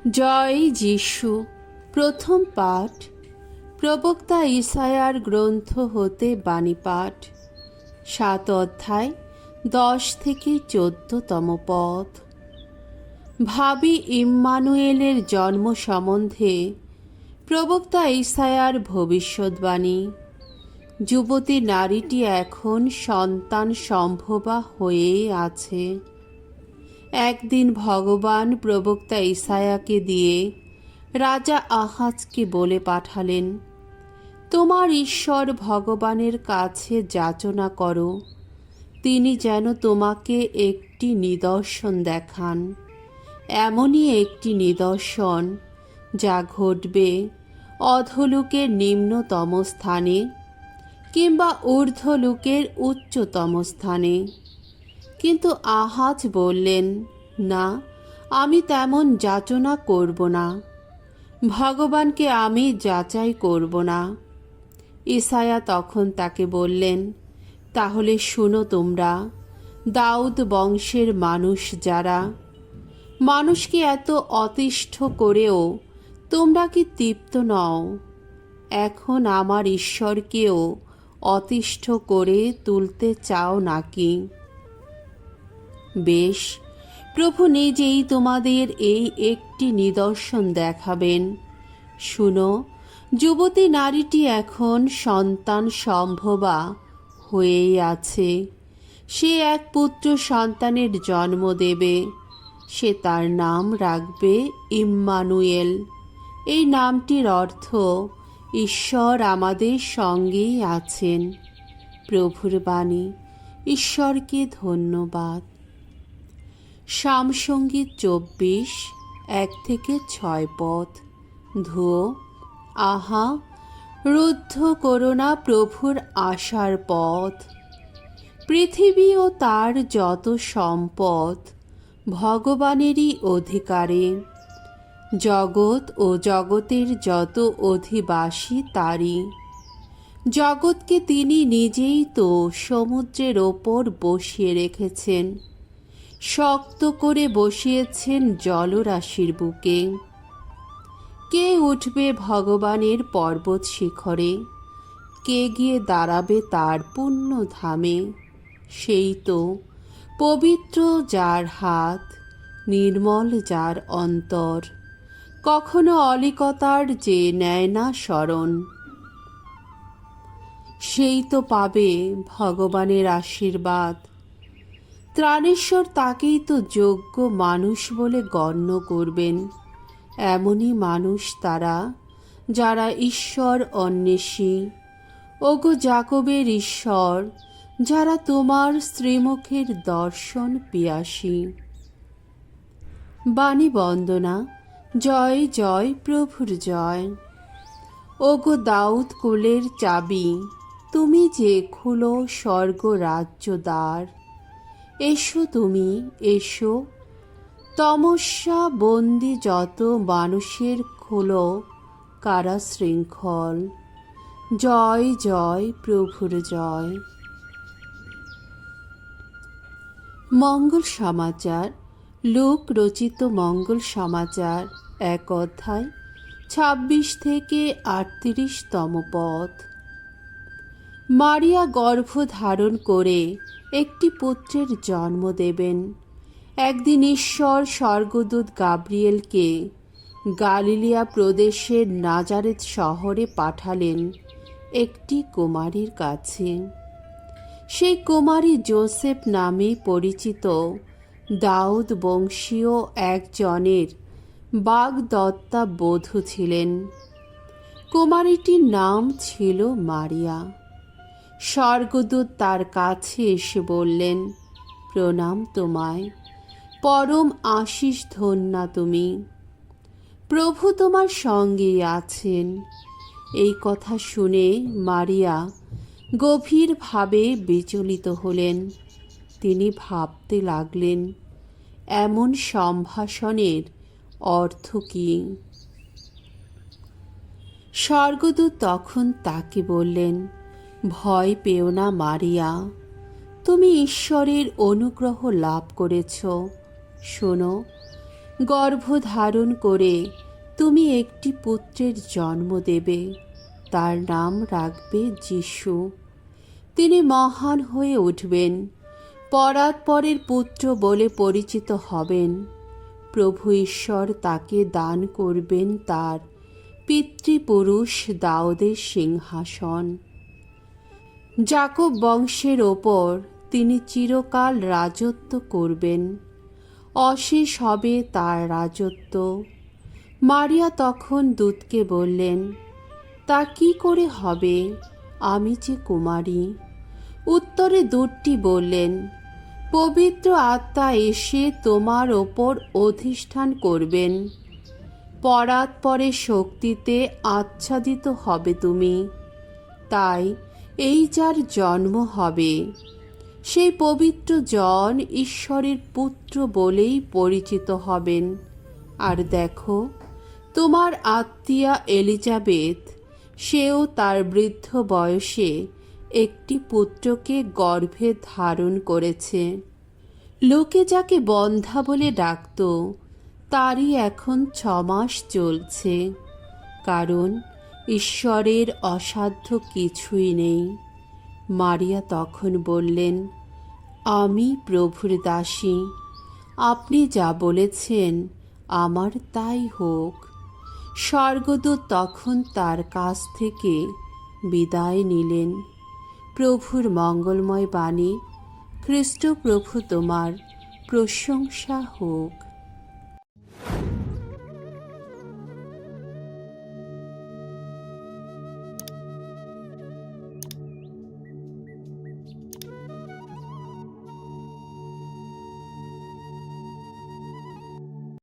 জয় যিশু। প্রথম পাঠ প্রবক্তা ইসায়ার গ্রন্থ হতে বাণী পাঠ, 7 অধ্যায় 10 থেকে 14তম পদ। ভাবি ইম্মানুয়েলের জন্ম সম্বন্ধে প্রবক্তা ইসায়ার ভবিষ্যদ্বাণী। যুবতী নারীটি এখন সন্তান সম্ভবা হয়েই আছে। একদিন ভগবান প্রবক্তা ইসায়াকে দিয়ে রাজা আহাজকে বলে পাঠালেন, তোমার ঈশ্বর ভগবানের কাছে যাচনা করো, তিনি যেন তোমাকে একটি নিদর্শন দেখান, এমনই একটি নিদর্শন যা ঘটবে অধোলোকের নিম্নতম স্থানে কিংবা ঊর্ধ্বলোকের উচ্চতম স্থানে। কিন্তু আহাজ বললেন, না, আমি তেমন যাচনা করব না, ভগবানকে আমি যাচাই করব না। ইসায়া তখন তাকে বললেন, তাহলে শোনো তোমরা, দাউদ বংশের মানুষ যারা, মানুষকে এত অতিষ্ঠ করেও তোমরা কি তৃপ্ত নও? এখন আমার ঈশ্বরকেও অতিষ্ঠ করে তুলতে চাও নাকি? বেশ, প্রভু নিজেই তোমাদের এই একটি নিদর্শন দেখাবেন। শুনো, যুবতী নারীটি এখন সন্তান সম্ভবা হয়েই আছে। সে এক পুত্র সন্তানের জন্ম দেবে। সে তার নাম রাখবে ইম্মানুয়েল। এই নামটির অর্থ ঈশ্বর আমাদের সঙ্গেই আছেন। প্রভুর বাণী। ঈশ্বরকে ধন্যবাদ। সামসঙ্গীত 24, 1-6 পদ। ধুয়ো, আহা, রুদ্ধ করো না প্রভুর আশার পথ। পৃথিবী ও তার যত সম্পদ ভগবানেরই অধিকারে। জগৎ ও জগতের যত অধিবাসী তারই। জগৎকে তিনি নিজেই তো সমুদ্রের ওপর বসিয়ে রেখেছেন, শক্ত করে বসিয়েছেন জলরাশির বুকে। কে উঠবে ভগবানের পর্বত শিখরে? কে গিয়ে দাঁড়াবে তার পুণ্য ধামে? সেই তো পবিত্র যার হাত, নির্মল যার অন্তর, কখনো অলিকতার যে নেয় না শরণ। সেই তো পাবে ভগবানের আশীর্বাদ। ত্রাণেশ্বর তাকেই তো যোগ্য মানুষ বলে গণ্য করবেন। এমনই মানুষ তারা যারা ঈশ্বর অন্বেষী। ওগো যাকবের ঈশ্বর, যারা তোমার শ্রীমুখের দর্শন পিয়াসী। বাণী বন্দনা। জয় জয় প্রভুর জয়। ওগো দাউদ কুলের চাবি, তুমি যে খুলো স্বর্গ রাজ্য দ্বার। এসো তুমি, এসো, তমস্যা বন্দি যত মানুষের খোলো কারা শৃঙ্খল। জয় জয় প্রভুর জয়। মঙ্গল সমাচার। লূক রচিত মঙ্গল সমাচার, 1 অধ্যায় 26-38তম পদ। মারিয়া গর্ভ ধারণ করে একটি পুত্রের জন্ম দেবেন। একদিন ঈশ্বর স্বর্গদূত গাব্রিয়েলকে গালিলিয়া প্রদেশের নাজারেত শহরে পাঠালেন একটি কুমারীর কাছে। সেই কুমারী যোসেফ নামে পরিচিত দাউদ বংশীয় একজনের বাগদত্তা বধূ ছিলেন। কুমারীটির নাম ছিল মারিয়া। স্বর্গদূত তার কাছে এসে বললেন, প্রণাম তোমায়, পরম আশীষ ধন্যা তুমি, প্রভু তোমার সঙ্গেই আছেন। এই কথা শুনে মারিয়া গভীরভাবে বিচলিত হলেন। তিনি ভাবতে লাগলেন, এমন সম্ভাষণের অর্থ কী? স্বর্গদূত তখন তাকে বললেন, ভয় পেও না মারিয়া, তুমি ঈশ্বরের অনুগ্রহ লাভ করেছ। শোনো, গর্ভধারণ করে তুমি একটি পুত্রের জন্ম দেবে, তার নাম রাখবে যিশু। তিনি মহান হয়ে উঠবেন, পরাৎপরের পুত্র বলে পরিচিত হবেন। প্রভু ঈশ্বর তাকে দান করবেন তার পিতৃপুরুষ দাউদের সিংহাসন। যাকব বংশের ওপর তিনি চিরকাল রাজত্ব করবেন, অশেষ হবে তার রাজত্ব। মারিয়া তখন দূতকে বললেন, তা কি করে হবে, আমি যে কুমারী? উত্তরে দূতটি বললেন, পবিত্র আত্মা এসে তোমার ওপর অধিষ্ঠান করবেন, পরাৎপরের শক্তিতে আচ্ছাদিত হবে তুমি। তাই এই যার জন্ম হবে, সেই পবিত্র জন ঈশ্বরের পুত্র বলেই পরিচিত হবেন। আর দেখো, তোমার আত্মীয়া এলিজাবেথ, সেও তার বৃদ্ধ বয়সে একটি পুত্রকে গর্ভে ধারণ করেছে। লোকে যাকে বন্ধ্যা বলে ডাকত, তারই এখন 6 মাস চলছে, কারণ ঈশ্বরের অসাধ্য কিছুই নেই। মারিয়া তখন বললেন, আমি প্রভুর দাসী, আপনি যা বলেছেন আমার তাই হোক। স্বর্গদূত তখন তার কাছ থেকে বিদায় নিলেন। প্রভুর মঙ্গলময় বাণী। খ্রিস্ট প্রভু তোমার প্রশংসা হোক।